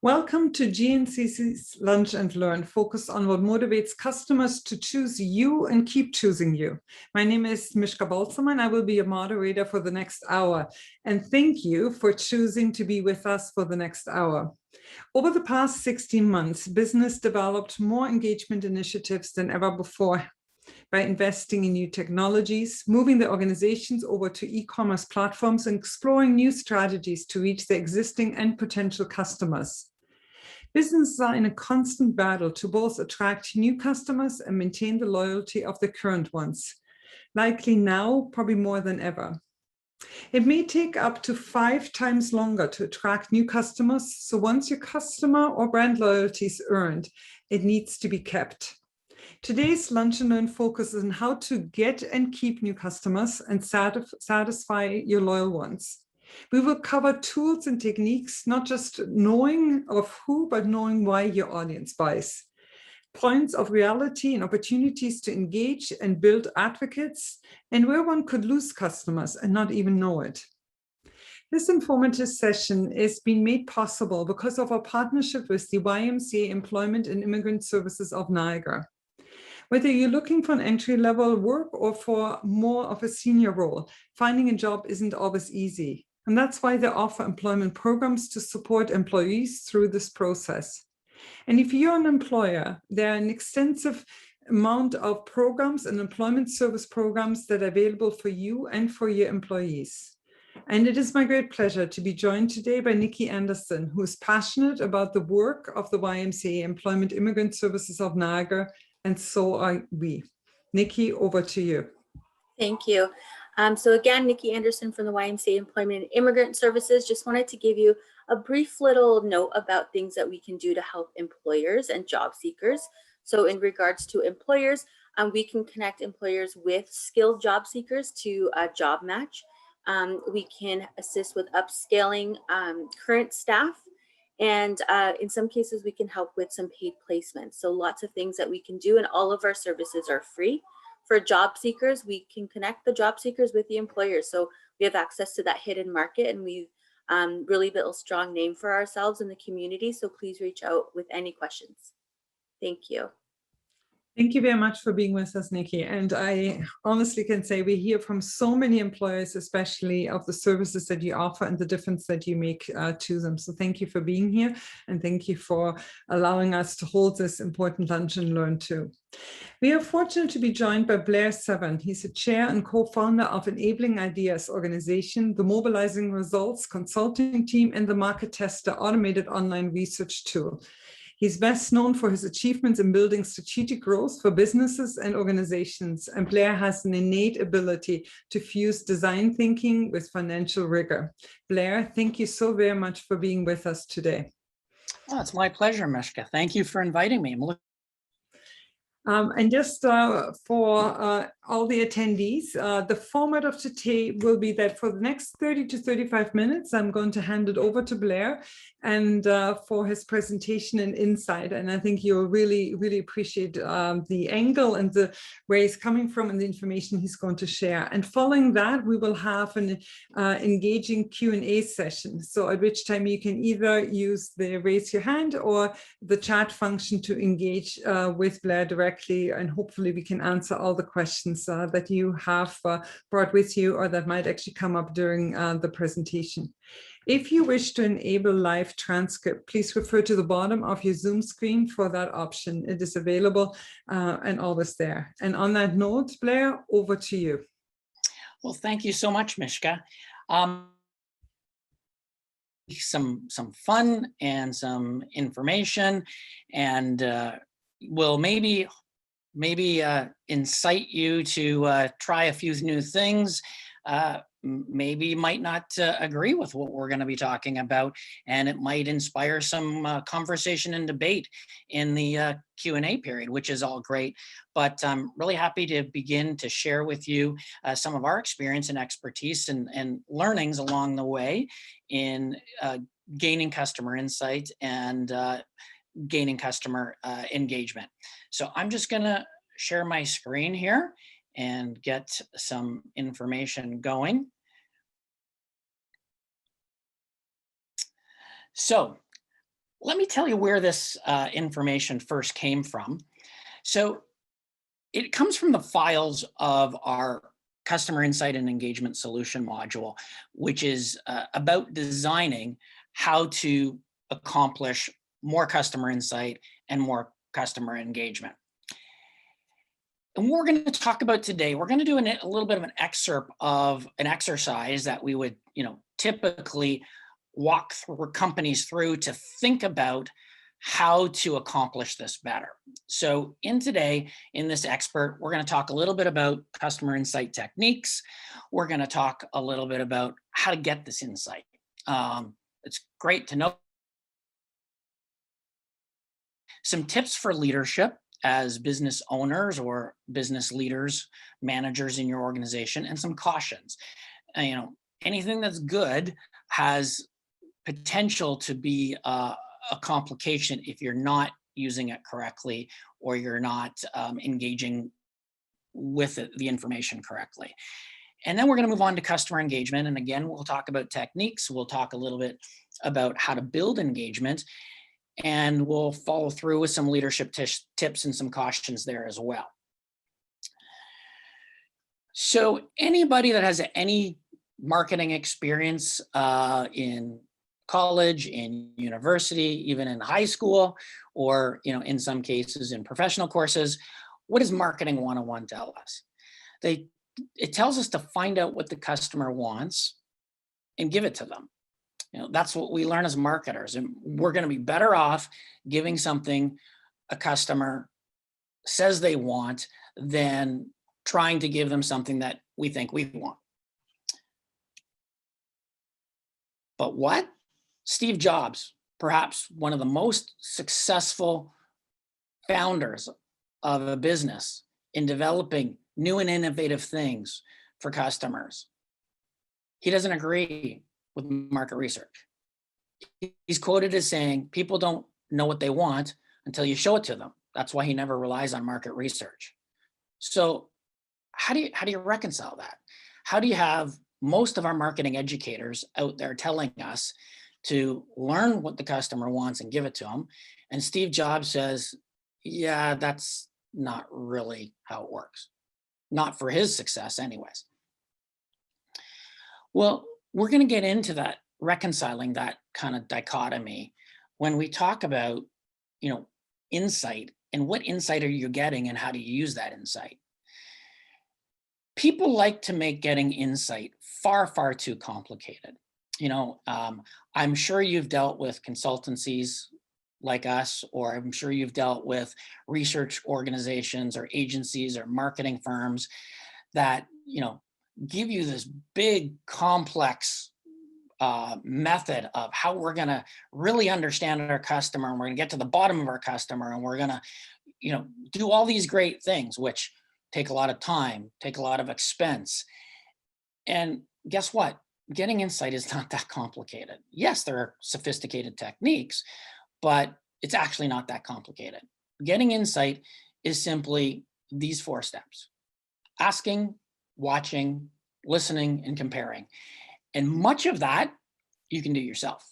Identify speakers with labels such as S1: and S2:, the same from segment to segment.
S1: Welcome to GNCC's Lunch and Learn, focused on what motivates customers to choose you and keep choosing you. My name is Mishka Balzama, and I will be your moderator for the next hour. And thank you for choosing to be with us for the next hour. Over the past 16 months, business developed more engagement initiatives than ever before by investing in new technologies, moving the organizations over to e-commerce platforms, and exploring new strategies to reach their existing and potential customers. Businesses are in a constant battle to both attract new customers and maintain the loyalty of the current ones, likely now, probably more than ever. It may take up to 5 times longer to attract new customers, so once your customer or brand loyalty is earned, it needs to be kept. Today's Lunch and Learn focuses on how to get and keep new customers and satisfy your loyal ones. We will cover tools and techniques, not just knowing of who, but knowing why your audience buys. Points of reality and opportunities to engage and build advocates, and where one could lose customers and not even know it. This informative session is being made possible because of our partnership with the YMCA Employment and Immigrant Services of Niagara. Whether you're looking for an entry-level work or for more of a senior role, finding a job isn't always easy. And that's why they offer employment programs to support employees through this process. And if you're an employer, there are an extensive amount of programs and employment service programs that are available for you and for your employees. And it is my great pleasure to be joined today by Nikki Anderson, who is passionate about the work of the YMCA Employment Immigrant Services of Niagara, and so are we. Nikki, over to you.
S2: Thank you. So again, Nikki Anderson from the YMCA Employment and Immigrant Services. Just wanted to give you a brief little note about things that we can do to help employers and job seekers. So in regards to employers, we can connect employers with skilled job seekers to a job match. We can assist with upscaling current staff. And in some cases, we can help with some paid placements. So lots of things that we can do, and all of our services are free. For job seekers, we can connect the job seekers with the employers. So we have access to that hidden market, and we've really built a strong name for ourselves in the community. So please reach out with any questions. Thank you.
S1: Thank you very much for being with us, Nikki. And I honestly can say we hear from so many employers, especially of the services that you offer and the difference that you make to them. So thank you for being here, and thank you for allowing us to hold this important Lunch and Learn too. We are fortunate to be joined by Blair Severn. He's a chair and co-founder of Enabling Ideas organization, the Mobilizing Results consulting team, and the Market Tester automated online research tool. He's best known for his achievements in building strategic growth for businesses and organizations, and Blair has an innate ability to fuse design thinking with financial rigor. Blair, thank you so very much for being with us today.
S3: Oh, it's my pleasure, Mishka. Thank you for inviting me.
S1: And just for all the attendees, the format of today will be that for the next 30 to 35 minutes, I'm going to hand it over to Blair and for his presentation and insight. And I think you'll really, really appreciate the angle and the where he's coming from and the information he's going to share. And following that, we will have an engaging Q&A session. So at which time you can either use the raise your hand or the chat function to engage with Blair directly, and hopefully we can answer all the questions that you have brought with you or that might actually come up during the presentation. If you wish to enable live transcript, please refer to the bottom of your Zoom screen for that option. It is available and always there. And on that note, Blair, over to you.
S3: Well, thank you so much, Mishka. Some fun and some information, and will maybe incite you to try a few new things. Maybe you might not agree with what we're going to be talking about, and it might inspire some conversation and debate in the Q&A period, which is all great. But I'm really happy to begin to share with you some of our experience and expertise and learnings along the way in gaining customer insight and gaining customer engagement. So I'm just going to share my screen here and get some information going. So Let me tell you where this information first came from. So it comes from the files of our customer insight and engagement solution module, which is about designing how to accomplish more customer insight and more customer engagement. And what we're going to talk about today, we're going to do a little bit of an excerpt of an exercise that we would, typically walk through companies through to think about how to accomplish this better. So in this expert, we're going to talk a little bit about customer insight techniques. We're going to talk a little bit about how to get this insight. It's great to know. Some tips for leadership as business owners or business leaders, managers in your organization, and some cautions. Anything that's good has potential to be a complication if you're not using it correctly or you're not engaging with the information correctly. And then we're going to move on to customer engagement. And again, we'll talk about techniques. We'll talk a little bit about how to build engagement. And we'll follow through with some leadership tips and some cautions there as well. So anybody that has any marketing experience in college, in university, even in high school, or in some cases in professional courses, what does Marketing 101 tell us? It tells us to find out what the customer wants and give it to them. That's what we learn as marketers, and we're going to be better off giving something a customer says they want than trying to give them something that we think we want. But what? Steve Jobs, perhaps one of the most successful founders of a business in developing new and innovative things for customers, he doesn't agree with market research. He's quoted as saying, people don't know what they want until you show it to them. That's why he never relies on market research. So how do you reconcile that? How do you have most of our marketing educators out there telling us to learn what the customer wants and give it to them, and Steve Jobs says, yeah, that's not really how it works. Not for his success anyways. Well, we're going to get into that, reconciling that kind of dichotomy when we talk about, insight and what insight are you getting and how do you use that insight. People like to make getting insight far, far too complicated. I'm sure you've dealt with consultancies like us, or I'm sure you've dealt with research organizations or agencies or marketing firms that, give you this big, complex method of how we're going to really understand our customer, and we're going to get to the bottom of our customer, and we're going to, do all these great things, which take a lot of time, take a lot of expense. And guess what? Getting insight is not that complicated. Yes, there are sophisticated techniques, but it's actually not that complicated. Getting insight is simply these 4 steps: asking, watching, listening, and comparing. And much of that you can do yourself.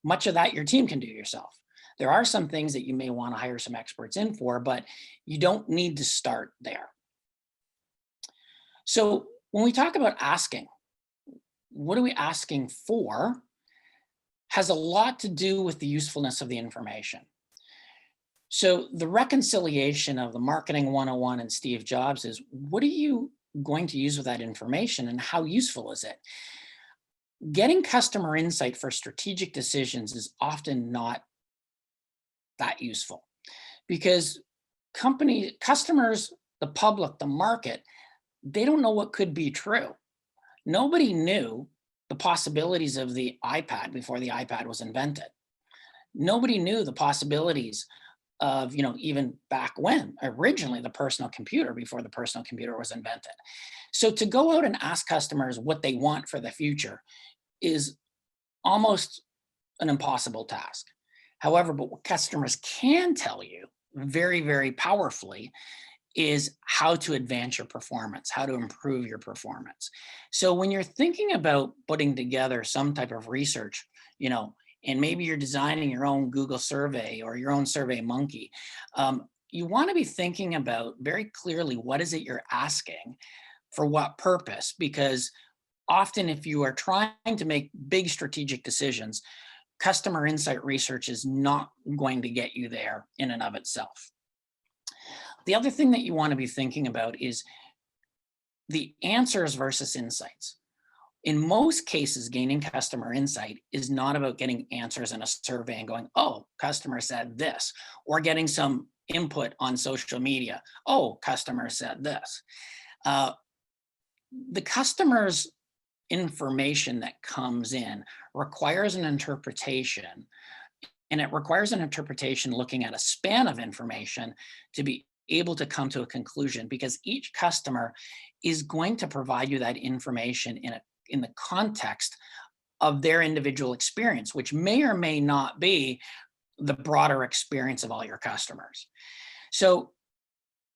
S3: Much of that your team can do yourself. There are some things that you may want to hire some experts in for, but you don't need to start there. So when we talk about asking, what are we asking for has a lot to do with the usefulness of the information. So the reconciliation of the Marketing 101 and Steve Jobs is, what are you going to use with that information and how useful is it? Getting customer insight for strategic decisions is often not that useful because customers, the public, the market, they don't know what could be true. Nobody knew the possibilities of the iPad before the iPad was invented. Nobody knew the possibilities of, even back when, originally the personal computer before the personal computer was invented. So to go out and ask customers what they want for the future is almost an impossible task. However, but what customers can tell you very, very powerfully is how to advance your performance, how to improve your performance. So when you're thinking about putting together some type of research, and maybe you're designing your own Google survey or your own Survey Monkey, you want to be thinking about very clearly, what is it you're asking, for what purpose? Because often if you are trying to make big strategic decisions, customer insight research is not going to get you there in and of itself. The other thing that you want to be thinking about is the answers versus insights. In most cases, gaining customer insight is not about getting answers in a survey and going, oh, customer said this, or getting some input on social media. Oh, customer said this. The customer's information that comes in requires an interpretation, and it requires an interpretation looking at a span of information to be able to come to a conclusion, because each customer is going to provide you that information in the context of their individual experience, which may or may not be the broader experience of all your customers. So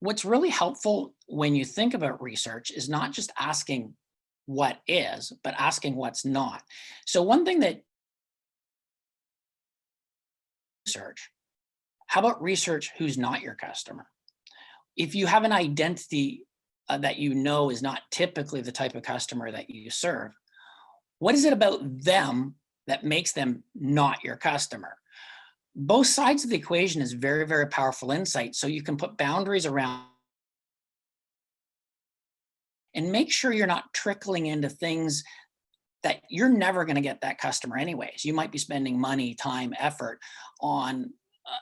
S3: what's really helpful when you think about research is not just asking what is, but asking what's not. So one thing that research, how about research who's not your customer? If you have an identity that you know is not typically the type of customer that you serve, what is it about them that makes them not your customer? Both sides of the equation is very, very powerful insight. So you can put boundaries around and make sure you're not trickling into things that you're never going to get that customer anyways. You might be spending money, time, effort on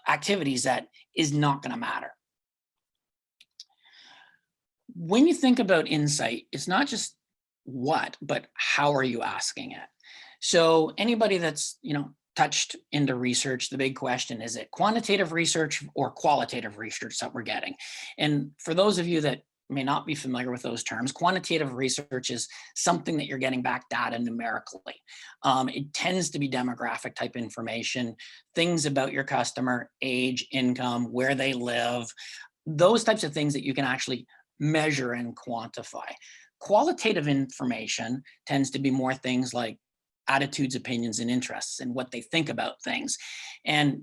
S3: activities that is not going to matter. When you think about insight, it's not just what, but how are you asking it? So anybody that's, touched into research, the big question, is it quantitative research or qualitative research that we're getting? And for those of you that may not be familiar with those terms, quantitative research is something that you're getting back data numerically. It tends to be demographic type information, things about your customer, age, income, where they live, those types of things that you can actually measure and quantify. Qualitative information tends to be more things like attitudes, opinions, and interests, and what they think about things. And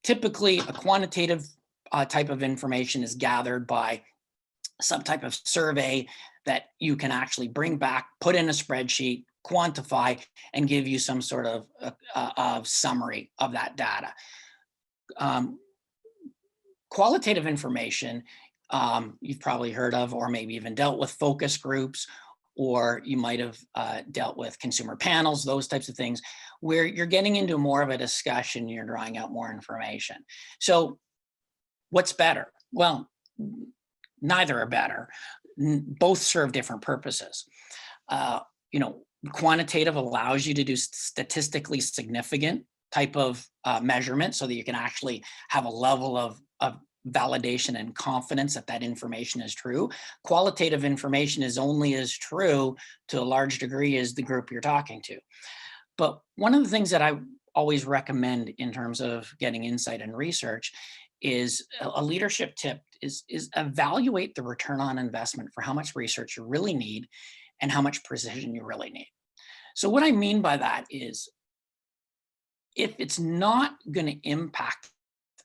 S3: typically a quantitative type of information is gathered by some type of survey that you can actually bring back, put in a spreadsheet, quantify, and give you some sort of summary of that data. Qualitative information, you've probably heard of, or maybe even dealt with focus groups, or you might have dealt with consumer panels, those types of things, where you're getting into more of a discussion, you're drawing out more information. So what's better? Well, neither are better. Both serve different purposes. Quantitative allows you to do statistically significant type of measurement so that you can actually have a level of validation and confidence that that information is true. Qualitative information is only as true to a large degree as the group you're talking to. But one of the things that I always recommend in terms of getting insight and research is a leadership tip is evaluate the return on investment for how much research you really need and how much precision you really need. So what I mean by that is, if it's not going to impact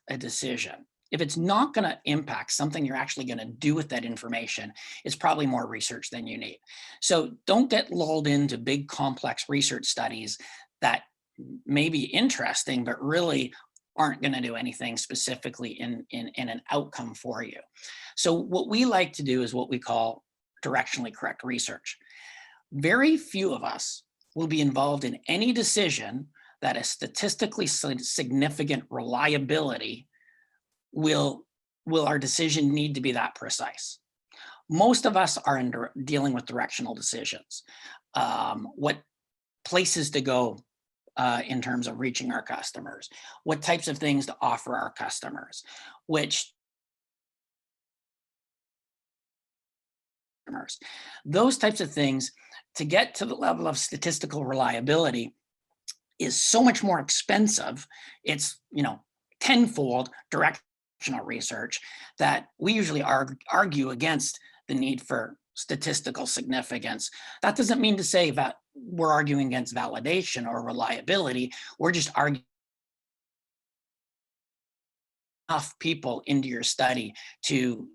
S3: a decision, if it's not going to impact something you're actually going to do with that information, it's probably more research than you need. So don't get lulled into big complex research studies that may be interesting, but really aren't going to do anything specifically in an outcome for you. So what we like to do is what we call directionally correct research. Very few of us will be involved in any decision that a statistically significant reliability will our decision need to be that precise. Most of us are dealing with directional decisions. What places to go in terms of reaching our customers, what types of things to offer our customers, those types of things, to get to the level of statistical reliability is so much more expensive. It's tenfold directional research that we usually argue against the need for statistical significance. That doesn't mean to say that we're arguing against validation or reliability. We're just arguing enough people into your study to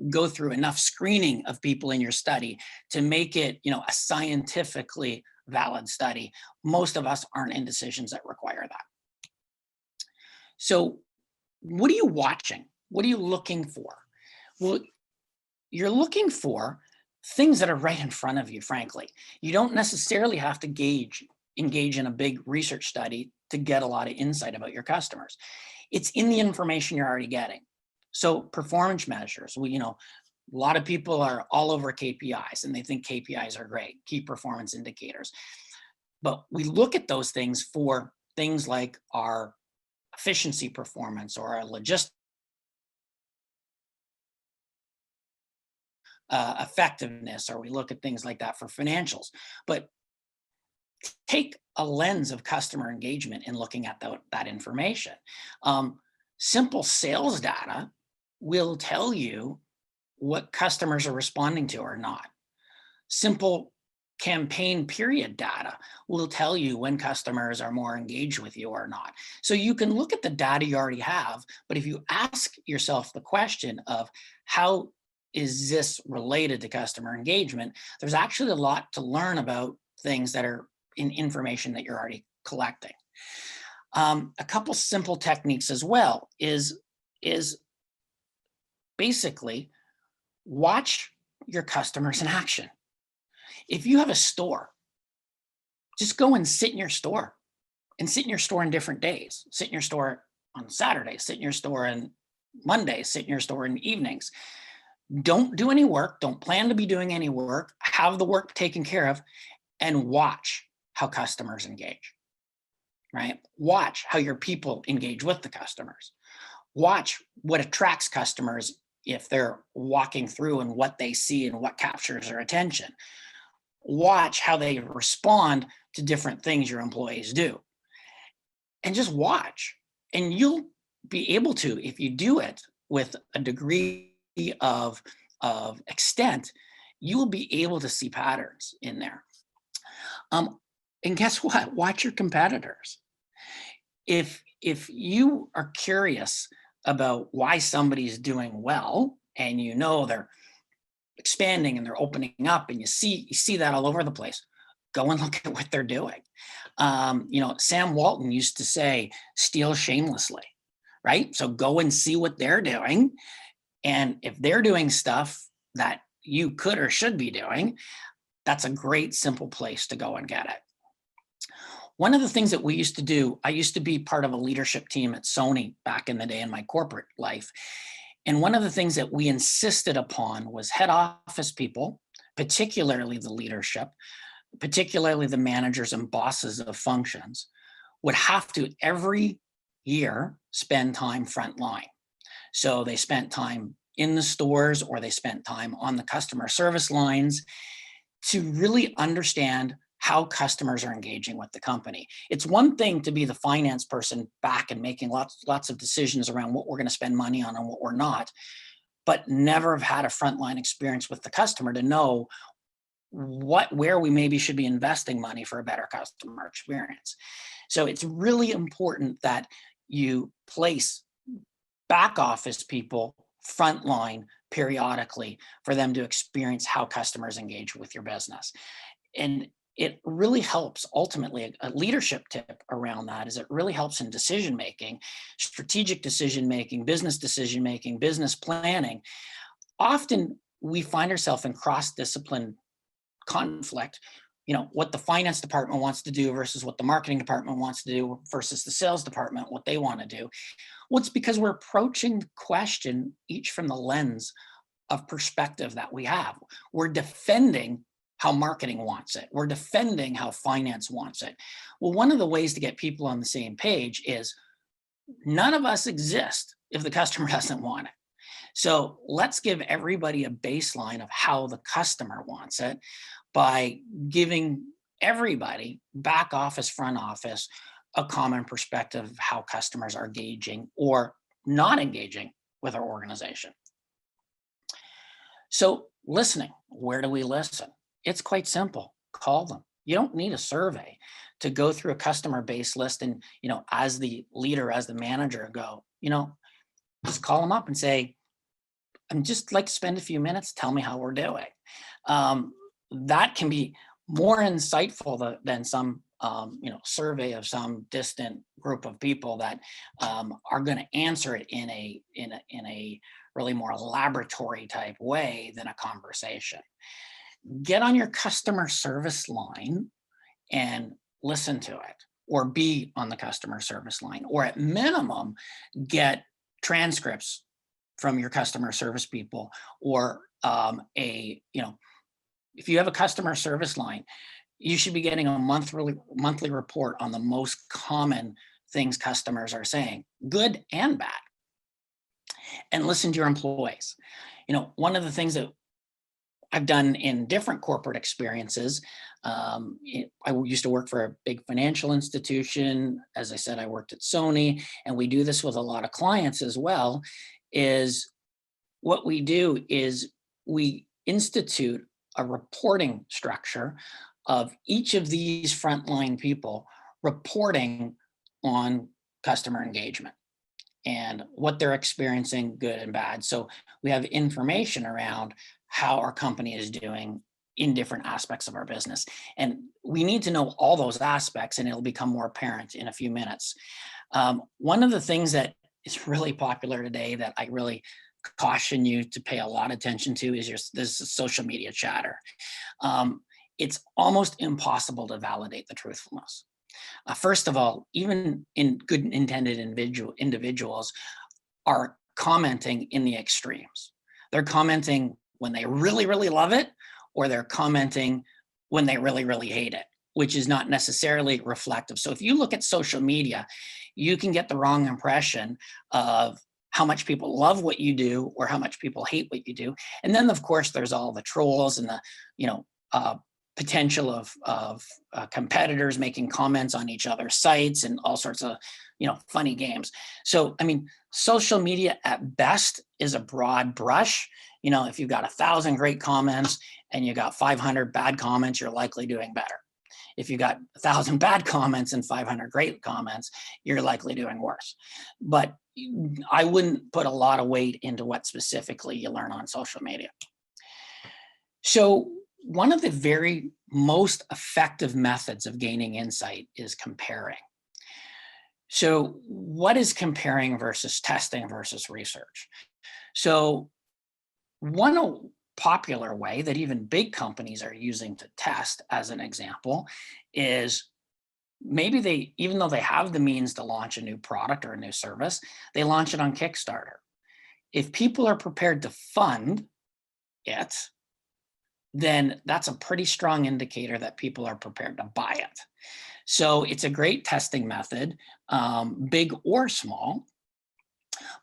S3: go through enough screening of people in your study to make it, a scientifically valid study. Most of us aren't in decisions that require that. So what are you watching? What are you looking for? Well, you're looking for things that are right in front of you, frankly. You don't necessarily have to engage in a big research study to get a lot of insight about your customers. It's in the information you're already getting. So performance measures, a lot of people are all over KPIs and they think KPIs are great, key performance indicators. But we look at those things for things like our efficiency performance or our logistics effectiveness, or we look at things like that for financials. But take a lens of customer engagement in looking at that information. Simple sales data will tell you what customers are responding to or not. Simple campaign period data will tell you when customers are more engaged with you or not. So you can look at the data you already have, but if you ask yourself the question of how is this related to customer engagement, there's actually a lot to learn about things that are in information that you're already collecting. A couple simple techniques as well is basically watch your customers in action. If you have a store, just go and sit in your store and sit in your store on different days. Sit in your store on Saturday, sit in your store on Monday, sit in your store in evenings. Don't do any work. Don't plan to be doing any work. Have the work taken care of and watch how customers engage, right? Watch how your people engage with the customers. Watch what attracts customers if they're walking through and what they see and what captures their attention. Watch how they respond to different things your employees do. And just watch. And you'll be able to, if you do it with a degree of extent, you will be able to see patterns in there. And guess what? Watch your competitors. If you are curious about why somebody's doing well, and they're expanding and they're opening up, and you see that all over the place, go and look at what they're doing. Sam Walton used to say, steal shamelessly, right? So go and see what they're doing. And if they're doing stuff that you could or should be doing, that's a great, simple place to go and get it. One of the things that we used to do, I used to be part of a leadership team at Sony back in the day in my corporate life. And one of the things that we insisted upon was head office people, particularly the leadership, particularly the managers and bosses of functions, would have to every year spend time frontline. So they spent time in the stores or they spent time on the customer service lines to really understand how customers are engaging with the company. It's one thing to be the finance person back and making lots of decisions around what we're going to spend money on and what we're not, but never have had a frontline experience with the customer to know where we maybe should be investing money for a better customer experience. So it's really important that you place back office people frontline periodically for them to experience how customers engage with your business. And it really helps. Ultimately, a leadership tip around that is it really helps in decision-making, strategic decision-making, business decision-making, business planning. Often we find ourselves in cross-discipline conflict, what the finance department wants to do versus what the marketing department wants to do versus the sales department, what they want to do. Well, it's because we're approaching the question each from the lens of perspective that we have. We're defending how marketing wants it. We're defending how finance wants it. Well, one of the ways to get people on the same page is none of us exist if the customer doesn't want it. So let's give everybody a baseline of how the customer wants it by giving everybody, back office, front office, a common perspective of how customers are engaging or not engaging with our organization. So Listening. Where do we listen? It's quite simple. Call them. You don't need a survey to go through a customer base list and, as the leader, as the manager, go, just call them up and say, I'm just like to spend a few minutes, tell me how we're doing. That can be more insightful than some survey of some distant group of people that are going to answer it in a really more laboratory type way than a conversation. Get on your customer service line and listen to it, or be on the customer service line, or at minimum get transcripts from your customer service people, or if you have a customer service line, you should be getting a monthly report on the most common things customers are saying, good and bad. And listen to your employees. One of the things that I've done in different corporate experiences, I used to work for a big financial institution. As I said, I worked at Sony, and we do this with a lot of clients as well, is what we do is we institute a reporting structure of each of these frontline people reporting on customer engagement and what they're experiencing, good and bad. So we have information around how our company is doing in different aspects of our business. And we need to know all those aspects, and it'll become more apparent in a few minutes. One of the things that is really popular today that I really caution you to pay a lot of attention to is this social media chatter. It's almost impossible to validate the truthfulness. First of all, even in good intended individuals are commenting in the extremes. They're commenting when they really, really love it, or they're commenting when they really, really hate it, which is not necessarily reflective. So if you look at social media, you can get the wrong impression of how much people love what you do or how much people hate what you do. And then of course there's all the trolls and the, potential of competitors making comments on each other's sites and all sorts of, funny games. So, social media at best is a broad brush. If you've got 1,000 great comments and you got 500 bad comments, you're likely doing better. If you got 1,000 bad comments and 500 great comments, you're likely doing worse. But I wouldn't put a lot of weight into what specifically you learn on social media. So one of the very most effective methods of gaining insight is comparing. So what is comparing versus testing versus research? So one popular way that even big companies are using to test, as an example, is maybe even though they have the means to launch a new product or a new service, they launch it on Kickstarter. If people are prepared to fund it, then that's a pretty strong indicator that people are prepared to buy it. So it's a great testing method, big or small.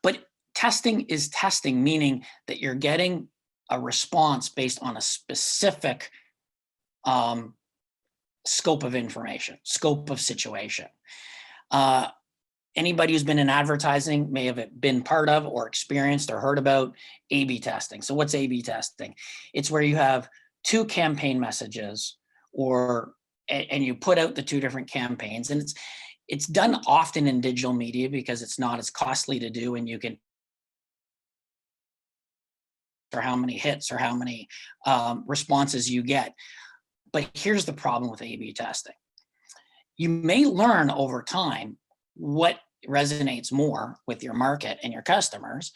S3: But testing is testing, meaning that you're getting a response based on a specific scope of information, scope of situation. Anybody who's been in advertising may have been part of or experienced or heard about A/B testing. So what's A/B testing? It's where you have two campaign messages, and you put out the two different campaigns, and it's done often in digital media because it's not as costly to do, and you can, or how many hits or how many responses you get. But here's the problem with A/B testing. You may learn over time what resonates more with your market and your customers,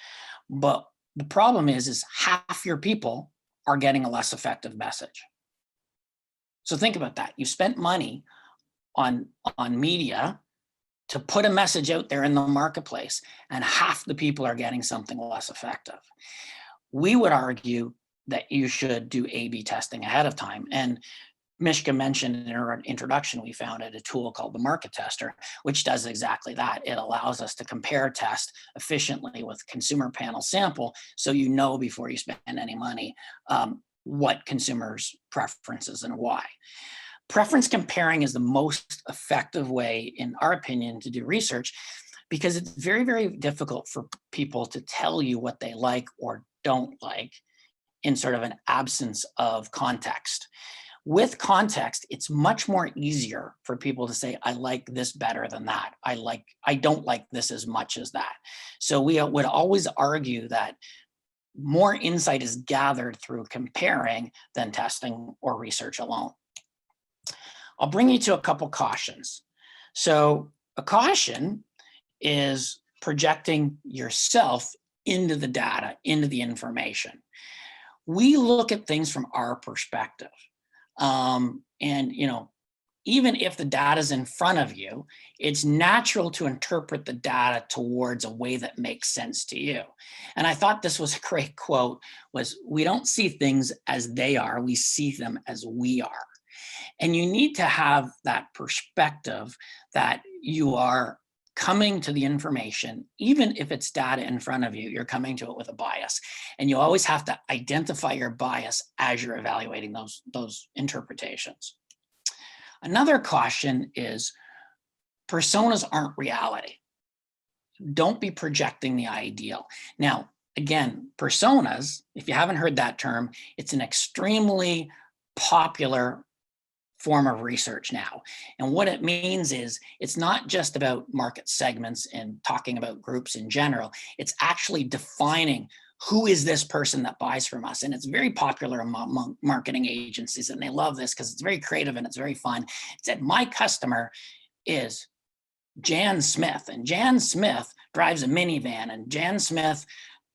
S3: but the problem is half your people are getting a less effective message. So think about that. You spent money on media to put a message out there in the marketplace, and half the people are getting something less effective. We would argue that you should do A/B testing ahead of time. And Mishka mentioned in her introduction, we founded a tool called the Market Tester, which does exactly that. It allows us to compare test efficiently with consumer panel sample, so you know before you spend any money what consumers' preferences and why. Preference comparing is the most effective way, in our opinion, to do research, because it's very, very difficult for people to tell you what they like or don't like in sort of an absence of context. With context, it's much more easier for people to say, I like this better than that. I don't like this as much as that. So we would always argue that more insight is gathered through comparing than testing or research alone. I'll bring you to a couple cautions. So a caution is projecting yourself into the data, into the information. We look at things from our perspective. And, even if the data is in front of you, it's natural to interpret the data towards a way that makes sense to you. And I thought this was a great quote, was we don't see things as they are, we see them as we are. And you need to have that perspective that you are coming to the information, even if it's data in front of you, you're coming to it with a bias. And you always have to identify your bias as you're evaluating those interpretations. Another caution is personas aren't reality. Don't be projecting the ideal. Now, again, personas, if you haven't heard that term, it's an extremely popular form of research now. And what it means is it's not just about market segments and talking about groups in general. It's actually defining who is this person that buys from us. And it's very popular among marketing agencies, and they love this because it's very creative and it's very fun. It said, my customer is Jan Smith, and Jan Smith drives a minivan, and Jan Smith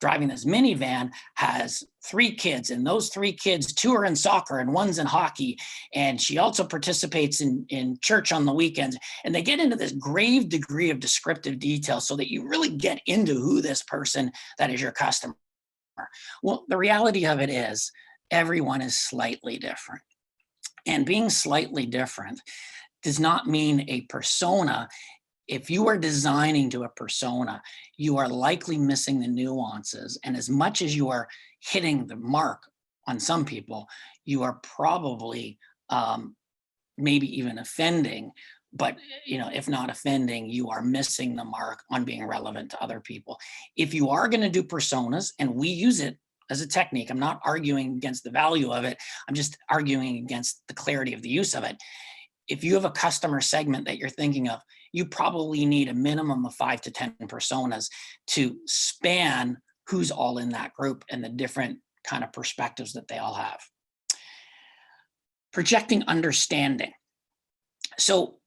S3: driving this minivan has 3 kids, and those 3 kids, 2 are in soccer and 1's in hockey. And she also participates in church on the weekends. And they get into this grave degree of descriptive detail so that you really get into who this person that is your customer. Well, the reality of it is everyone is slightly different. And being slightly different does not mean a persona. If you are designing to a persona, you are likely missing the nuances. And as much as you are hitting the mark on some people, you are probably maybe even offending. But if not offending, you are missing the mark on being relevant to other people. If you are going to do personas, and we use it as a technique, I'm not arguing against the value of it. I'm just arguing against the clarity of the use of it. If you have a customer segment that you're thinking of, you probably need a minimum of 5 to 10 personas to span who's all in that group and the different kind of perspectives that they all have. Projecting understanding. So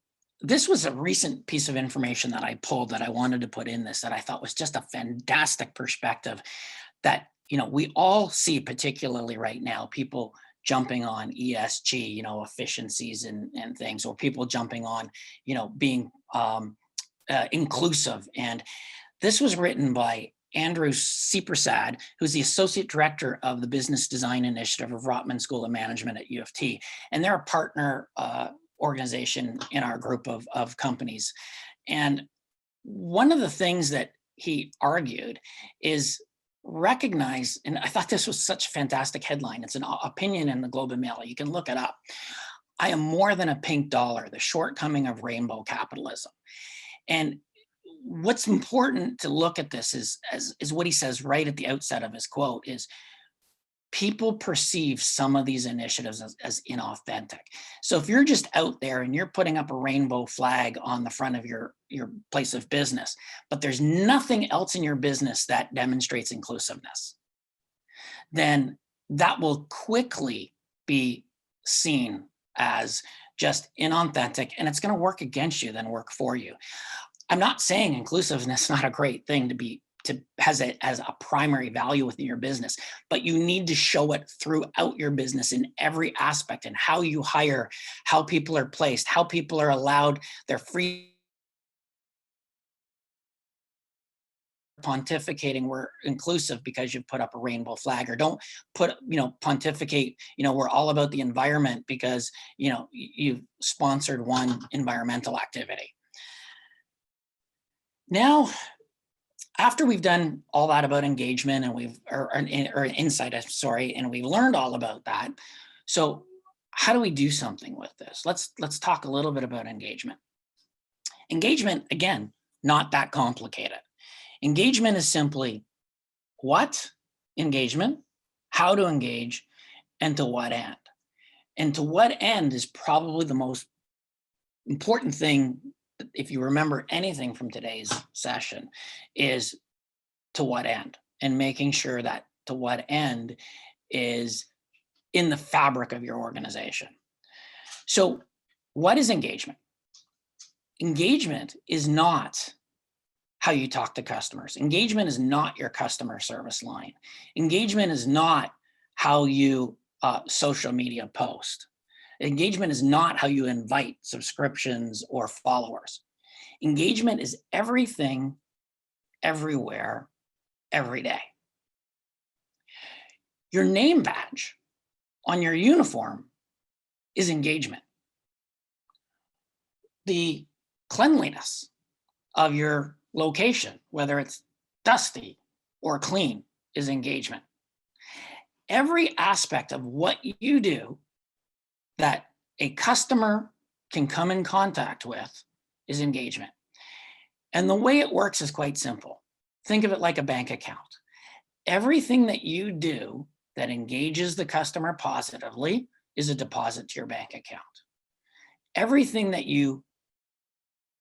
S3: this was a recent piece of information that I pulled that I wanted to put in this, that I thought was just a fantastic perspective that, we all see, particularly right now, people jumping on ESG, efficiencies and things, or people jumping on, being inclusive. And this was written by Andrew C. Prasad, who's the Associate Director of the Business Design Initiative of Rotman School of Management at U of T. And they're a partner organization in our group of companies. And one of the things that he argued is recognize, and I thought this was such a fantastic headline. It's an opinion in the Globe and Mail. You can look it up. I am more than a pink dollar, the shortcoming of rainbow capitalism. And what's important to look at this is what he says right at the outset of his quote is, people perceive some of these initiatives as inauthentic. So if you're just out there and you're putting up a rainbow flag on the front of your place of business, but there's nothing else in your business that demonstrates inclusiveness, then that will quickly be seen as just inauthentic, and it's going to work against you than work for you. I'm not saying inclusiveness is not a great thing as a primary value within your business, but you need to show it throughout your business in every aspect, and how you hire, how people are placed, how people are allowed their free pontificating we're inclusive because you've put up a rainbow flag, or don't pontificate, we're all about the environment because, you've sponsored one environmental activity. Now, after we've done all that about engagement and or insight, and we've learned all about that. So how do we do something with this? Let's talk a little bit about engagement. Engagement, again, not that complicated. Engagement is simply what? Engagement. how to engage, and to what end. And to what end is probably the most important thing, if you remember anything from today's session, is to what end, and making sure that to what end is in the fabric of your organization. So what is engagement? Engagement is not how you talk to customers. Engagement is not your customer service line. Engagement is not how you social media post. Engagement is not how you invite subscriptions or followers. Engagement is everything, everywhere, every day. Your name badge on your uniform is engagement. The cleanliness of your location, whether it's dusty or clean, is engagement. Every aspect of what you do that a customer can come in contact with is engagement. And the way it works is quite simple. Think of it like a bank account. Everything that you do that engages the customer positively is a deposit to your bank account. Everything that you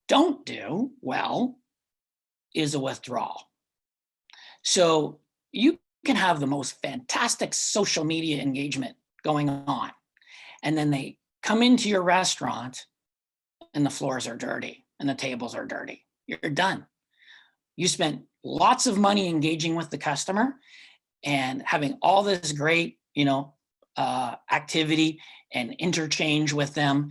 S3: don't do well is a withdrawal. So you can have the most fantastic social media engagement going on, and then they come into your restaurant and the floors are dirty and the tables are dirty. You're done. You spent lots of money engaging with the customer and having all this great, activity and interchange with them.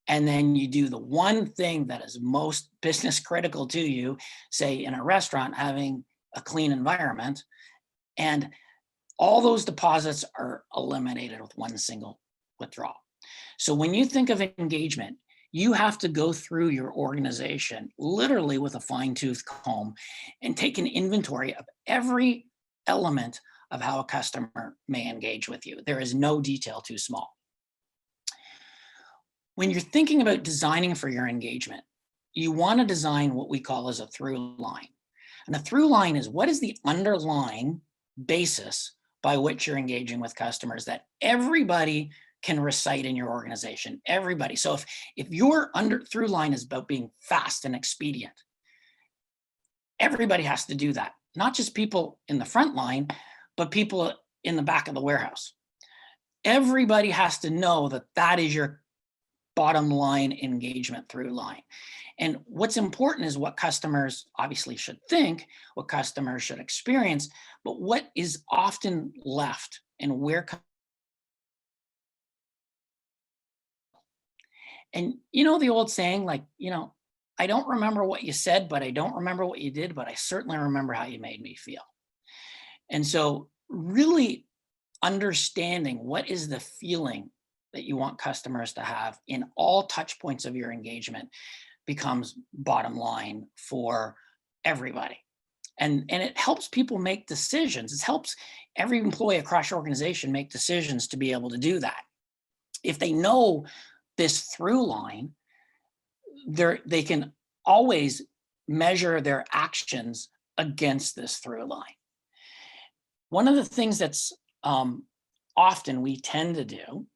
S3: And then you do the one thing that is most business critical to you, say in a restaurant, having a clean environment, and all those deposits are eliminated with one single withdrawal. So when you think of engagement, you have to go through your organization literally with a fine-tooth comb and take an inventory of every element of how a customer may engage with you. There is no detail too small. When you're thinking about designing for your engagement, you want to design what we call as a through line. And a through line is what is the underlying basis by which you're engaging with customers that everybody can recite in your organization, everybody. So if your through line is about being fast and expedient, everybody has to do that. Not just people in the front line, but people in the back of the warehouse. Everybody has to know that that is your bottom line engagement through line. And what's important is what customers obviously should think, what customers should experience, but what is often left and where. And the old saying, like, I don't remember what you said, but I don't remember what you did, but I certainly remember how you made me feel. And so really understanding what is the feeling that you want customers to have in all touch points of your engagement becomes bottom line for everybody. And it helps people make decisions. It helps every employee across your organization make decisions to be able to do that. If they know this through line, they can always measure their actions against this through line. One of the things that's often we tend to do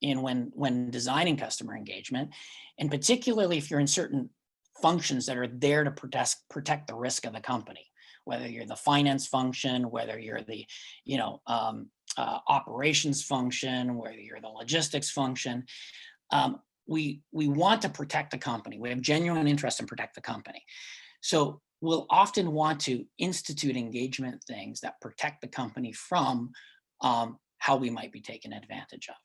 S3: when designing customer engagement, and particularly if you're in certain functions that are there to protect the risk of the company, whether you're the finance function, whether you're the operations function, whether you're the logistics function, we want to protect the company. We have genuine interest in protect the company. So we'll often want to institute engagement things that protect the company from how we might be taken advantage of.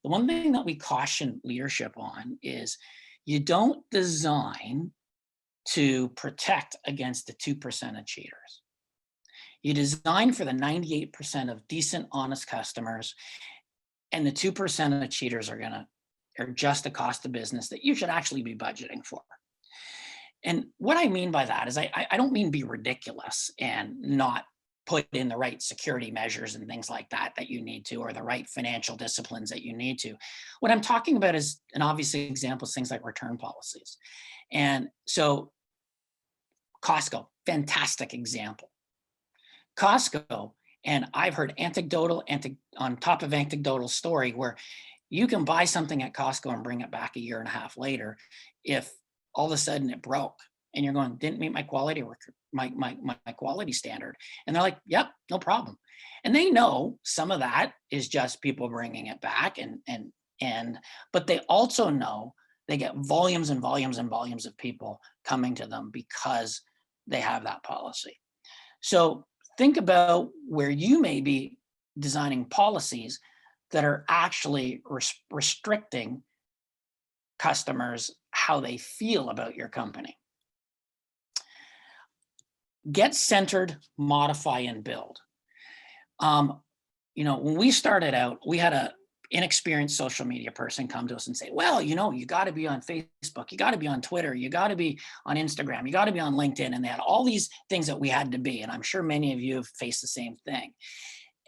S3: The one thing that we caution leadership on is you don't design to protect against the 2% of cheaters. You design for the 98% of decent, honest customers, and the 2% of cheaters are just a cost of business that you should actually be budgeting for. And what I mean by that is I don't mean be ridiculous and not put in the right security measures and things like that you need to, or the right financial disciplines that you need to. What I'm talking about is an obvious example is things like return policies. And so Costco, fantastic example. Costco And I've heard on top of anecdotal story where you can buy something at Costco and bring it back a year and a half later if all of a sudden it broke and you're going, didn't meet my quality my quality standard. And they're like, yep, no problem. And they know some of that is just people bringing it back but they also know they get volumes and volumes and volumes of people coming to them because they have that policy. So think about where you may be designing policies that are actually restricting customers how they feel about your company. Get centered, modify, and build. When we started out, we had a inexperienced social media person come to us and say, well, you got to be on Facebook, you got to be on Twitter, you got to be on Instagram, you got to be on LinkedIn. And they had all these things that we had to be. And I'm sure many of you have faced the same thing.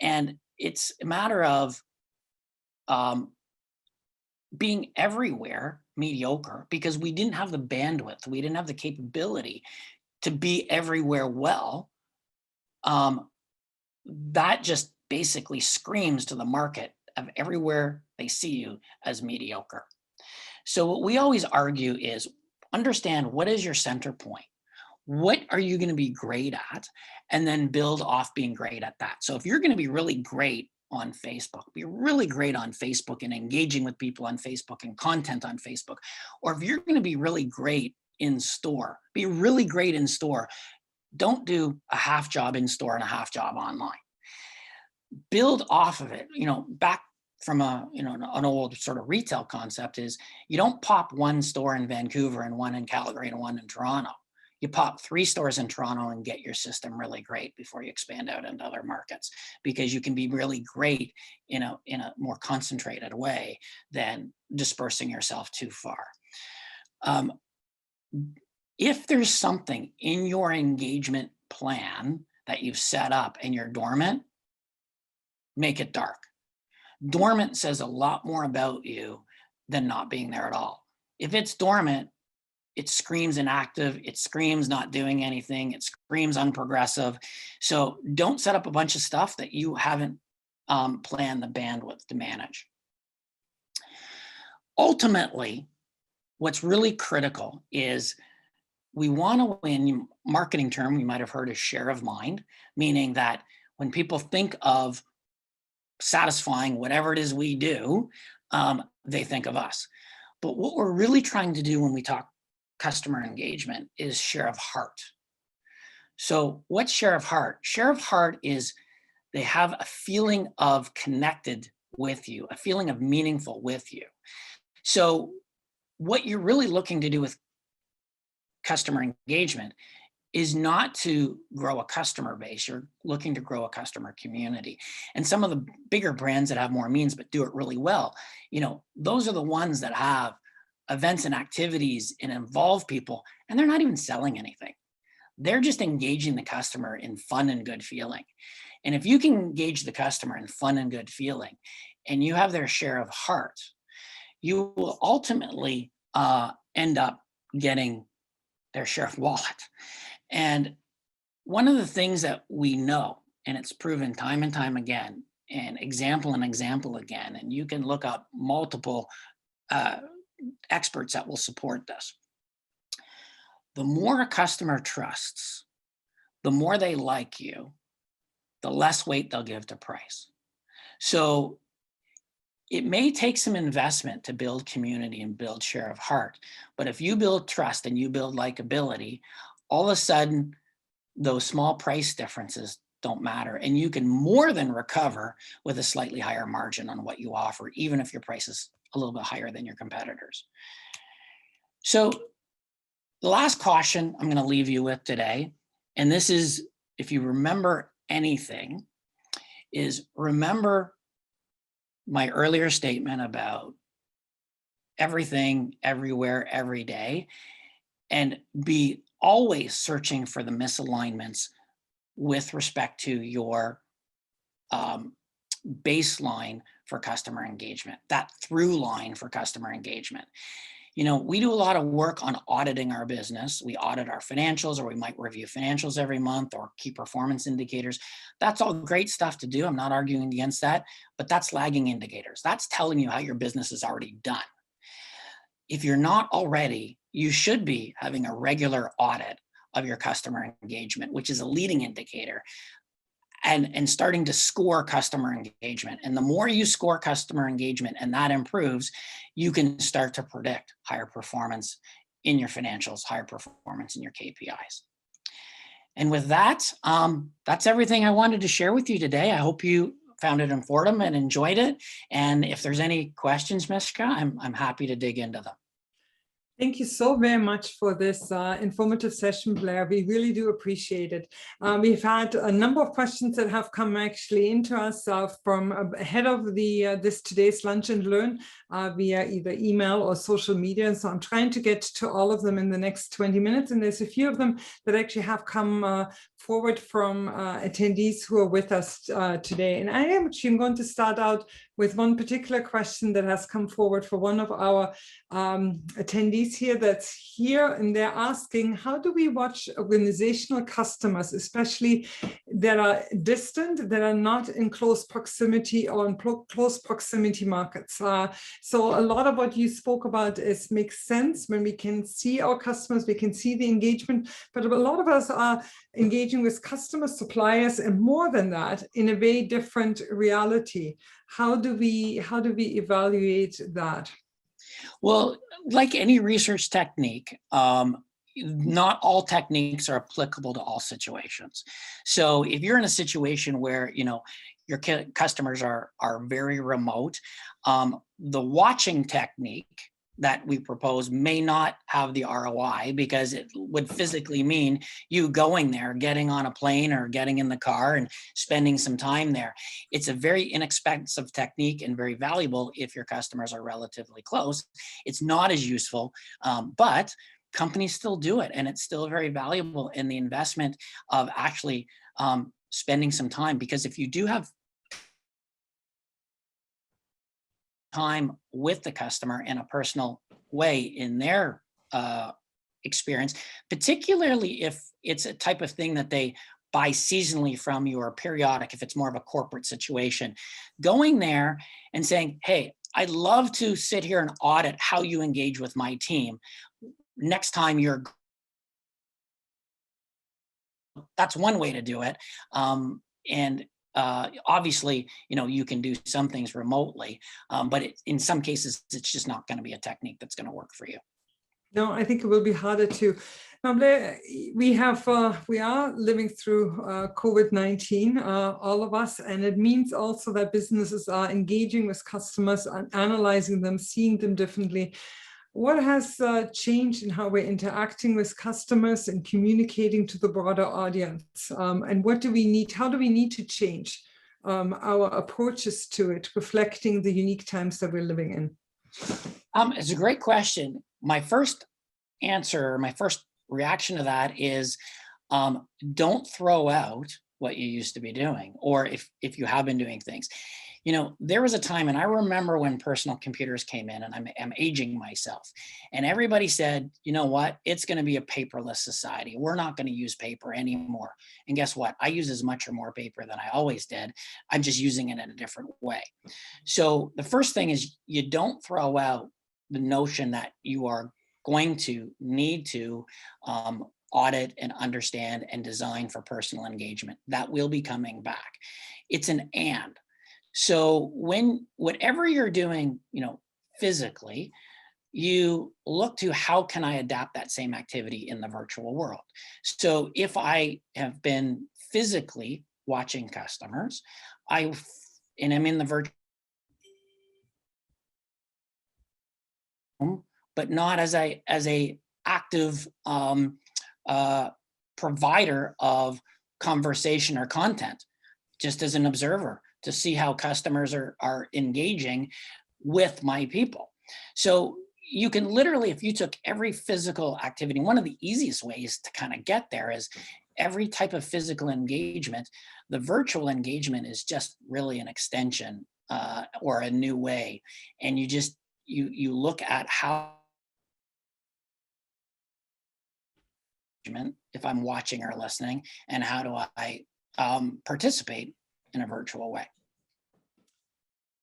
S3: And it's a matter of being everywhere mediocre because we didn't have the bandwidth, we didn't have the capability to be everywhere well. That just basically screams to the market of everywhere they see you as mediocre. So what we always argue is understand what is your center point. What are you going to be great at? And then build off being great at that. So if you're going to be really great on Facebook, be really great on Facebook and engaging with people on Facebook and content on Facebook, or if you're going to be really great in store, be really great in store. Don't do a half job in store and a half job online. Build off of it. Back from an old sort of retail concept is you don't pop one store in Vancouver and one in Calgary and one in Toronto. You pop 3 stores in Toronto and get your system really great before you expand out into other markets, because you can be really great in a more concentrated way than dispersing yourself too far. If there's something in your engagement plan that you've set up and you're dormant, make it dark. Dormant says a lot more about you than not being there at all. If it's dormant, it screams inactive, it screams not doing anything, it screams unprogressive. So don't set up a bunch of stuff that you haven't planned the bandwidth to manage. Ultimately, what's really critical is we want to win. Marketing term you might have heard is share of mind, meaning that when people think of satisfying whatever it is we do, they think of us. But what we're really trying to do when we talk customer engagement is share of heart. So what's share of heart? Share of heart is they have a feeling of connected with you, a feeling of meaningful with you. So what you're really looking to do with customer engagement is not to grow a customer base. You're looking to grow a customer community. And some of the bigger brands that have more means but do it really well, those are the ones that have events and activities and involve people, and they're not even selling anything. They're just engaging the customer in fun and good feeling. And if you can engage the customer in fun and good feeling, and you have their share of heart, you will ultimately end up getting their share of wallet. And one of the things that we know, and it's proven time and time again, and example again, and you can look up multiple experts that will support this. The more a customer trusts, the more they like you, the less weight they'll give to price. So it may take some investment to build community and build share of heart, but if you build trust and you build likability, all of a sudden those small price differences don't matter, and you can more than recover with a slightly higher margin on what you offer, even if your price is a little bit higher than your competitors. So the last caution I'm going to leave you with today, and this is, if you remember anything, is remember my earlier statement about everything, everywhere, every day, and be always searching for the misalignments with respect to your baseline for customer engagement, that through line for customer engagement. We do a lot of work on auditing our business. We audit our financials, or we might review financials every month, or key performance indicators. That's all great stuff to do. I'm not arguing against that, but that's lagging indicators. That's telling you how your business is already done. If you're not already, you should be having a regular audit of your customer engagement, which is a leading indicator, and starting to score customer engagement. And the more you score customer engagement and that improves, you can start to predict higher performance in your financials, higher performance in your KPIs. And with that, that's everything I wanted to share with you today. I hope you found it informative and enjoyed it. And if there's any questions, Mishka, I'm happy to dig into them.
S1: Thank you so very much for this informative session, Blair. We really do appreciate it. We've had a number of questions that have come actually into us from ahead of this today's Lunch and Learn via either email or social media. And so I'm trying to get to all of them in the next 20 minutes. And there's a few of them that actually have come forward from attendees who are with us today. And I'm going to start out with one particular question that has come forward for one of our attendees here that's here, and they're asking, how do we watch organizational customers, especially that are distant, that are not in close proximity or in close proximity markets? So a lot of what you spoke about makes sense when we can see our customers, we can see the engagement, but a lot of us are engaging with customers, suppliers, and more than that in a very different reality. How do we evaluate that?
S3: Well, like any research technique, not all techniques are applicable to all situations. So if you're in a situation where, your customers are very remote, the watching technique that we propose may not have the ROI, because it would physically mean you going there, getting on a plane or getting in the car and spending some time there. It's a very inexpensive technique and very valuable if your customers are relatively close. It's not as useful, but companies still do it, and it's still very valuable in the investment of actually spending some time. Because if you do have time with the customer in a personal way in their experience, particularly if it's a type of thing that they buy seasonally from you or periodic, if it's more of a corporate situation, going there and saying, hey, I'd love to sit here and audit how you engage with my team. Next time that's one way to do it. Obviously, you can do some things remotely, but in some cases, it's just not going to be a technique that's going to work for you.
S1: No, I think it will be harder to. Now, Blair, we are living through COVID-19, all of us, and it means also that businesses are engaging with customers and analyzing them, seeing them differently. What has changed in how we're interacting with customers and communicating to the broader audience? And what do we need? How do we need to change our approaches to it, reflecting the unique times that we're living in?
S3: It's a great question. My first answer, my first reaction to that is don't throw out what you used to be doing, or if you have been doing things. There was a time, and I remember when personal computers came in, and I'm aging myself, and everybody said, you know what, it's going to be a paperless society. We're not going to use paper anymore. And guess what? I use as much or more paper than I always did. I'm just using it in a different way. So the first thing is, you don't throw out the notion that you are going to need to audit and understand and design for personal engagement. That will be coming back. It's an and. So whatever you're doing, physically, you look to how can I adapt that same activity in the virtual world. So if I have been physically watching customers, and I'm in the virtual, but not as a active provider of conversation or content, just as an observer, to see how customers are engaging with my people. So you can literally, if you took every physical activity, one of the easiest ways to kind of get there is every type of physical engagement. The virtual engagement is just really an extension or a new way. And you look at how engagement if I'm watching or listening, and how do I participate in a virtual way?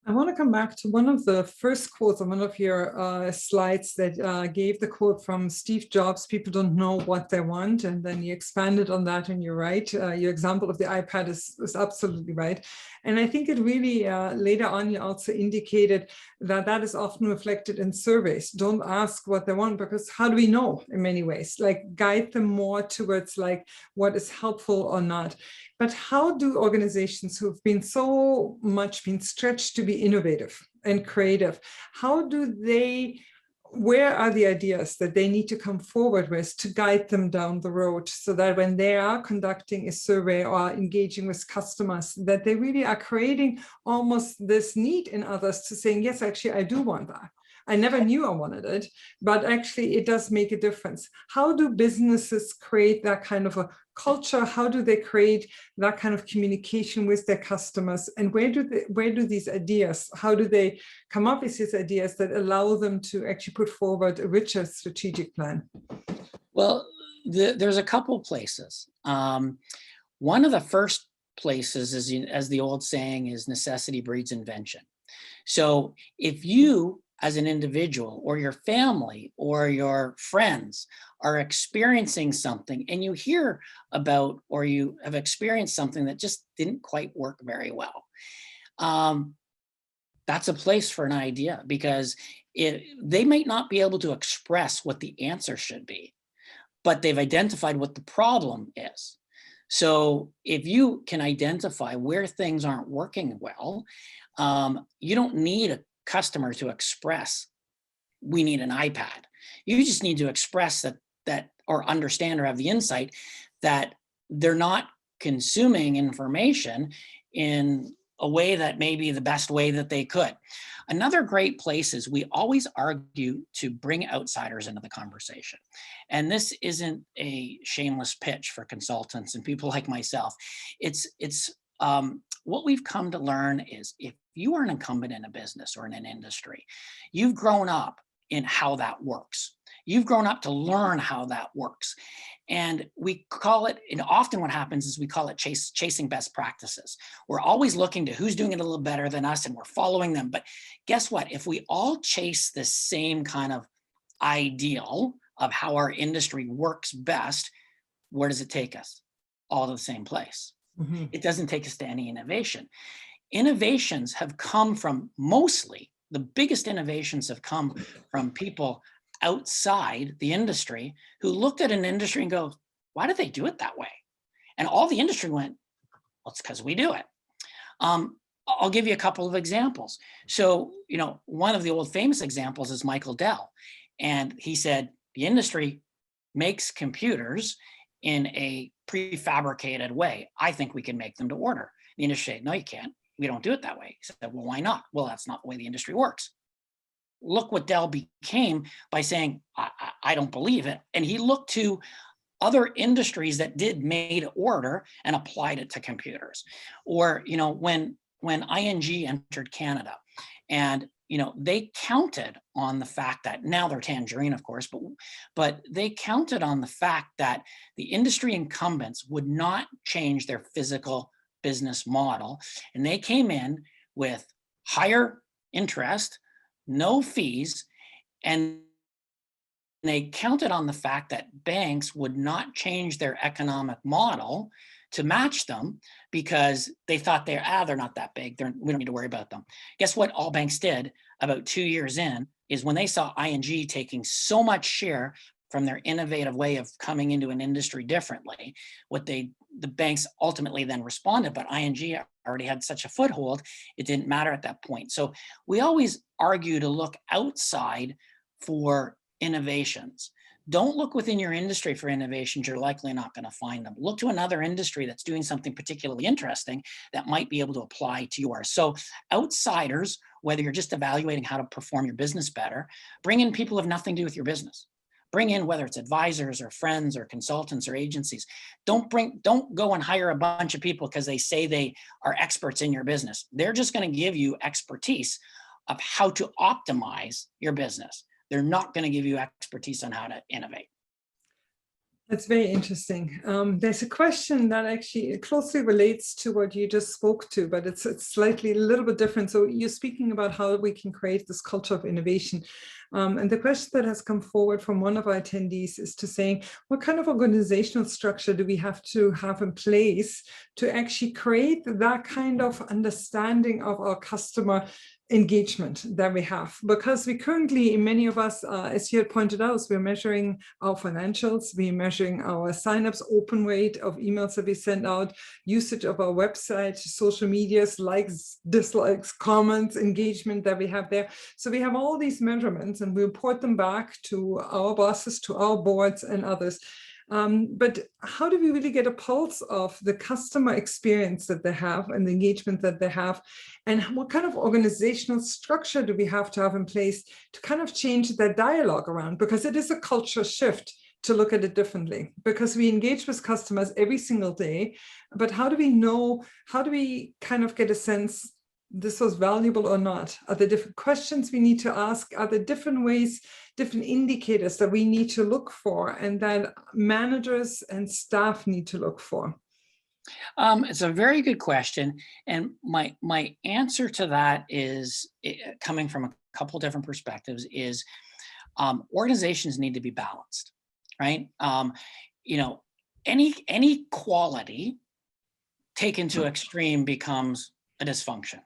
S1: I want to come back to one of the first quotes on one of your slides that gave the quote from Steve Jobs, people don't know what they want. And then you expanded on that, and you're right. Your example of the iPad is absolutely right. And I think it really, later on, you also indicated that that is often reflected in surveys. Don't ask what they want, because how do we know in many ways? Like, guide them more towards like what is helpful or not. But how do organizations who've been so much been stretched to be innovative and creative, how do they, where are the ideas that they need to come forward with to guide them down the road, so that when they are conducting a survey or engaging with customers, that they really are creating almost this need in others to saying, yes, actually, I do want that. I never knew I wanted it, but actually it does make a difference. How do businesses create that kind of a culture? How do they create that kind of communication with their customers? And where do these ideas, how do they come up with these ideas that allow them to actually put forward a richer strategic plan?
S3: Well, there's a couple places. One of the first places is, as the old saying is, necessity breeds invention. So if you as an individual or your family or your friends are experiencing something and you hear about, or you have experienced something that just didn't quite work very well, that's a place for an idea, because they might not be able to express what the answer should be, but they've identified what the problem is. So if you can identify where things aren't working well, you don't need a customer to express, we need an iPad. You just need to express that or understand or have the insight that they're not consuming information in a way that may be the best way that they could. Another great place is we always argue to bring outsiders into the conversation. And this isn't a shameless pitch for consultants and people like myself. It's what we've come to learn is, if you are an incumbent in a business or in an industry, you've grown up in how that works. You've grown up to learn how that works. And we call it, and often what happens is we call it chasing best practices. We're always looking to who's doing it a little better than us, and we're following them. But guess what? If we all chase the same kind of ideal of how our industry works best, where does it take us? All to the same place. Mm-hmm. It doesn't take us to any innovation. Innovations have come from, mostly, the biggest innovations have come from people outside the industry who looked at an industry and go, why do they do it that way? And all the industry went, well, it's because we do it. I'll give you a couple of examples. So, one of the old famous examples is Michael Dell. And he said, the industry makes computers in a prefabricated way. I think we can make them to order. The industry said, no, you can't. We don't do it that way. He said, well, why not? Well, that's not the way the industry works. Look what Dell became by saying, I don't believe it. And he looked to other industries that did made to order and applied it to computers. Or, when ING entered Canada, and they counted on the fact that, now they're Tangerine, of course, but they counted on the fact that the industry incumbents would not change their physical business model. And they came in with higher interest, no fees, and they counted on the fact that banks would not change their economic model to match them, because they thought they're not that big. We don't need to worry about them. Guess what all banks did about 2 years in is, when they saw ING taking so much share from their innovative way of coming into an industry differently, the banks ultimately then responded, but ING already had such a foothold, it didn't matter at that point. So we always argue to look outside for innovations. Don't look within your industry for innovations. You're likely not going to find them. Look to another industry that's doing something particularly interesting that might be able to apply to yours. So outsiders, whether you're just evaluating how to perform your business better, bring in people who have nothing to do with your business. Bring in, whether it's advisors or friends or consultants or agencies. Don't go and hire a bunch of people because they say they are experts in your business. They're just going to give you expertise of how to optimize your business. They're not going to give you expertise on how to innovate.
S1: That's very interesting. There's a question that actually closely relates to what you just spoke to, but it's slightly a little bit different. So you're speaking about how we can create this culture of innovation. And the question that has come forward from one of our attendees is to saying, what kind of organizational structure do we have to have in place to actually create that kind of understanding of our customer engagement that we have? Because we currently, many of us, as you had pointed out, we're measuring our financials, we're measuring our signups, open rate of emails that we send out, usage of our website, social medias, likes, dislikes, comments, engagement that we have there. So we have all these measurements and we report them back to our bosses, to our boards and others. But how do we really get a pulse of the customer experience that they have and the engagement that they have? And what kind of organizational structure do we have to have in place to kind of change that dialogue around? Because it is a culture shift to look at it differently, because we engage with customers every single day. But how do we know, how do we kind of get a sense this was valuable or not? Are there different questions we need to ask? Are there different ways, different indicators that we need to look for and that managers and staff need to look for?
S3: It's a very good question. And my answer to that is, coming from a couple different perspectives, is organizations need to be balanced, right? You know, any quality taken to extreme becomes a dysfunction.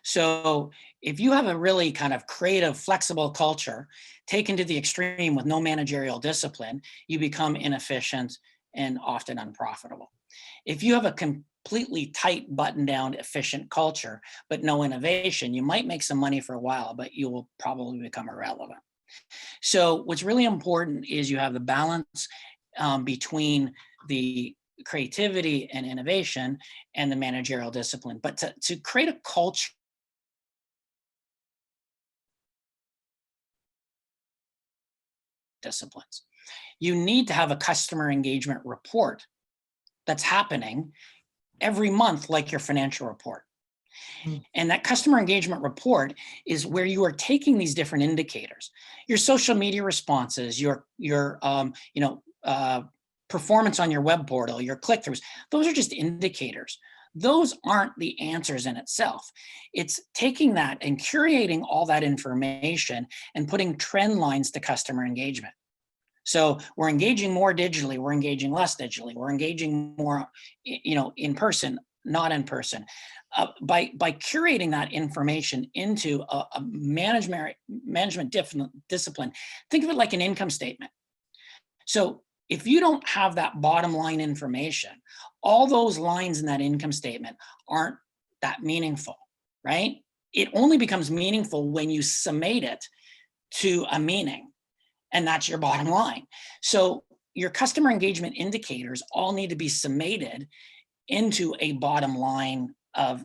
S3: So if you have a really kind of creative, flexible culture taken to the extreme with no managerial discipline, you become inefficient and often unprofitable. If you have a completely tight, button-down, efficient culture, but no innovation, you might make some money for a while, but you will probably become irrelevant. So what's really important is you have the balance between the creativity and innovation and the managerial discipline. But to create a culture disciplines, you need to have a customer engagement report that's happening every month, like your financial report. And that customer engagement report is where you are taking these different indicators, your social media responses, your performance on your web portal, your click-throughs. Those are just indicators. Those aren't the answers in itself. It's taking that and curating all that information and putting trend lines to customer engagement. So we're engaging more digitally, we're engaging less digitally, we're engaging more, in person, not in person. By curating that information into a management discipline, think of it like an income statement. So if you don't have that bottom line information, all those lines in that income statement aren't that meaningful, right? It only becomes meaningful when you summate it to a meaning, and that's your bottom line. So your customer engagement indicators all need to be summated into a bottom line of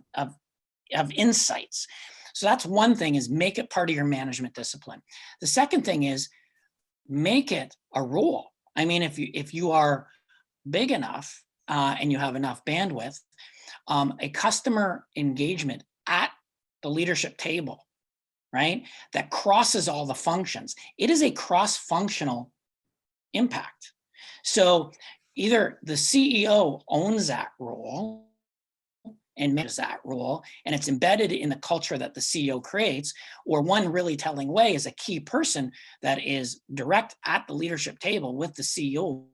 S3: insights. So that's one thing, is make it part of your management discipline. The second thing is make it a rule. I mean, if you are big enough and you have enough bandwidth, a customer engagement at the leadership table, right, that crosses all the functions. It is a cross-functional impact. So either the CEO owns that role and manages that role, and it's embedded in the culture that the CEO creates, or one really telling way is a key person that is direct at the leadership table with the CEO,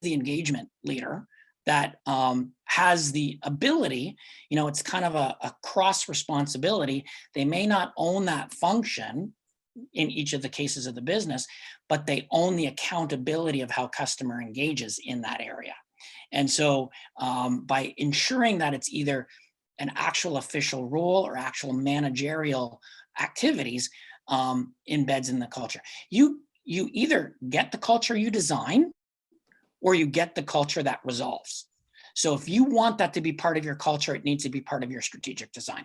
S3: the engagement leader, that has the ability, it's kind of a cross responsibility. They may not own that function in each of the cases of the business, but they own the accountability of how customer engages in that area. And so by ensuring that it's either an actual official role or actual managerial activities embeds in the culture, you either get the culture you design or you get the culture that resolves. So if you want that to be part of your culture, it needs to be part of your strategic design.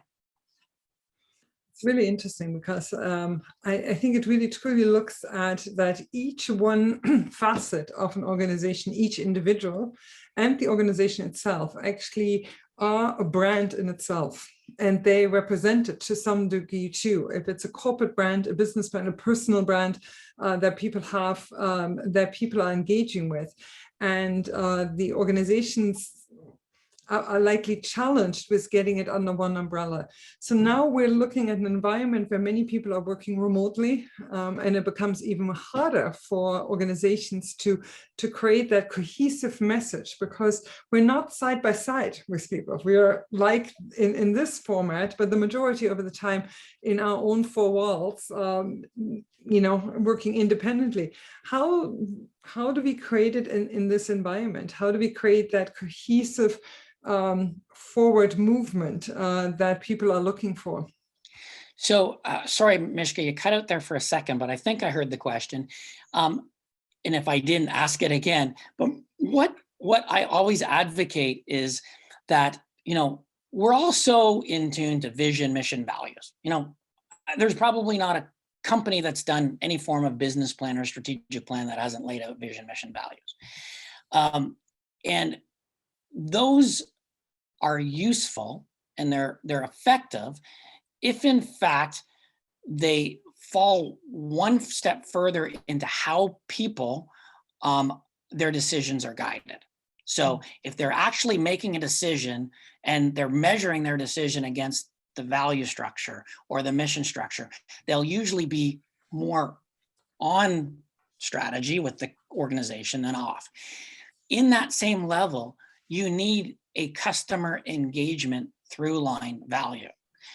S1: It's really interesting because I think it really truly looks at that each one facet of an organization, each individual and the organization itself actually are a brand in itself. and they represent it to some degree too. If it's a corporate brand, a business brand, a personal brand that people have, that people are engaging with, and the organizations are likely challenged with getting it under one umbrella. So now we're looking at an environment where many people are working remotely, and it becomes even harder for organizations to create that cohesive message, because we're not side by side with people. We are like in this format, but the majority of the time in our own four walls, you know, working independently. How do we create it in this environment? How do we create that cohesive forward movement that people are looking for?
S3: So, sorry, Mishka, you cut out there for a second, but I think I heard the question. And if I didn't, ask it again. But what I always advocate is that, you know, we're all so in tune to vision, mission, values. You know, there's probably not a company that's done any form of business plan or strategic plan that hasn't laid out vision, mission, values. And those are useful and they're effective if in fact they fall one step further into how people, their decisions are guided. So if they're actually making a decision and they're measuring their decision against the value structure or the mission structure, they'll usually be more on strategy with the organization than off. In that same level, you need a customer engagement through line value.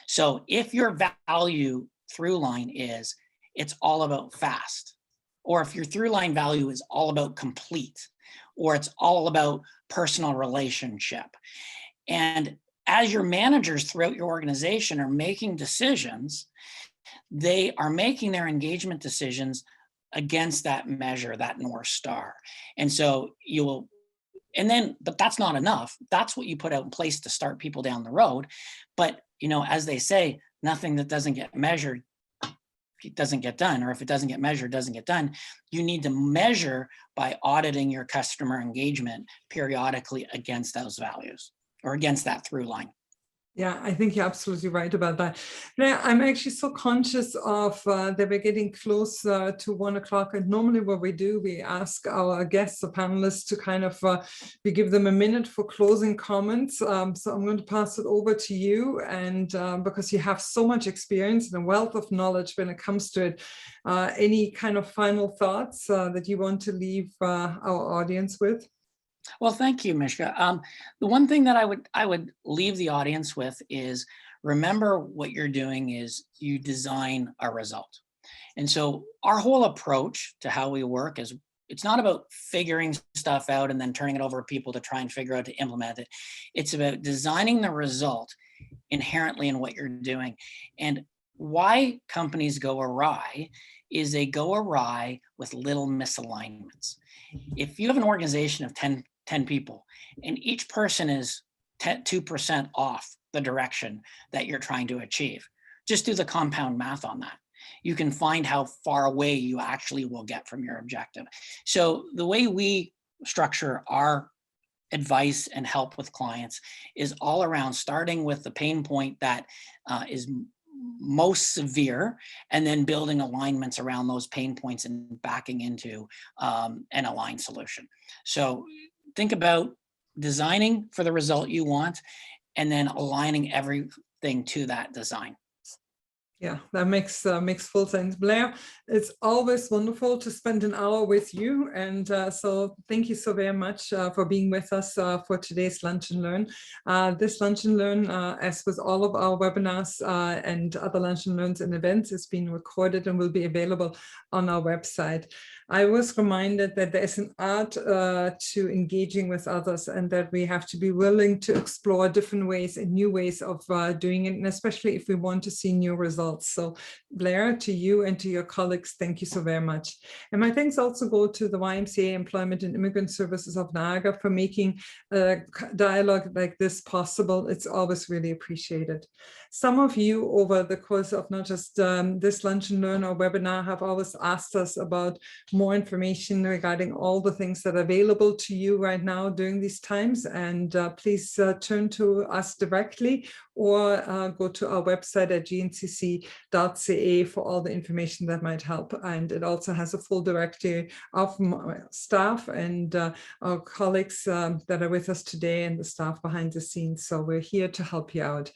S3: So if your value through line is it's all about fast, or if your through line value is all about complete, or it's all about personal relationship, and as your managers throughout your organization are making decisions, they are making their engagement decisions against that measure, that North Star. And so you will, and then, but that's not enough. That's what you put out in place to start people down the road. But, you know, as they say, nothing that doesn't get measured, it doesn't get done, or if it doesn't get measured, it doesn't get done. You need to measure by auditing your customer engagement periodically against those values or against that through line.
S1: Yeah, I think you're absolutely right about that. Now, I'm actually so conscious of that we're getting close to 1 o'clock. And normally what we do, we ask our guests, the panelists, to kind of, we give them a minute for closing comments. So I'm going to pass it over to you. And because you have so much experience and a wealth of knowledge when it comes to it, any kind of final thoughts that you want to leave our audience with?
S3: Well, thank you, Mishka. The one thing that I would leave the audience with is remember what you're doing is you design a result. And so our whole approach to how we work is it's not about figuring stuff out and then turning it over to people to try and figure out to implement it. It's about designing the result inherently in what you're doing. And why companies go awry is they go awry with little misalignments. If you have an organization of 10 people and each person is 2% off the direction that you're trying to achieve, just do the compound math on that. You can find how far away you actually will get from your objective. So the way we structure our advice and help with clients is all around starting with the pain point that is most severe, and then building alignments around those pain points and backing into an aligned solution. So think about designing for the result you want and then aligning everything to that design.
S1: Yeah, that makes full sense. Blair, it's always wonderful to spend an hour with you. And so thank you so very much for being with us for today's Lunch and Learn. This Lunch and Learn, as with all of our webinars and other Lunch and Learns and events, is being recorded and will be available on our website. I was reminded that there is an art to engaging with others, and that we have to be willing to explore different ways and new ways of doing it, and especially if we want to see new results. So Blair, to you and to your colleagues, thank you so very much. And my thanks also go to the YMCA Employment and Immigrant Services of Niagara for making a dialogue like this possible. It's always really appreciated. Some of you over the course of not just this Lunch and Learn or webinar have always asked us about more more information regarding all the things that are available to you right now during these times. And please turn to us directly or go to our website at gncc.ca for all the information that might help. And it also has a full directory of staff and our colleagues that are with us today and the staff behind the scenes. So we're here to help you out.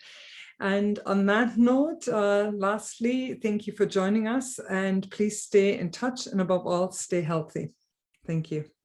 S1: And on that note, lastly, thank you for joining us, and please stay in touch, and above all, stay healthy. Thank you.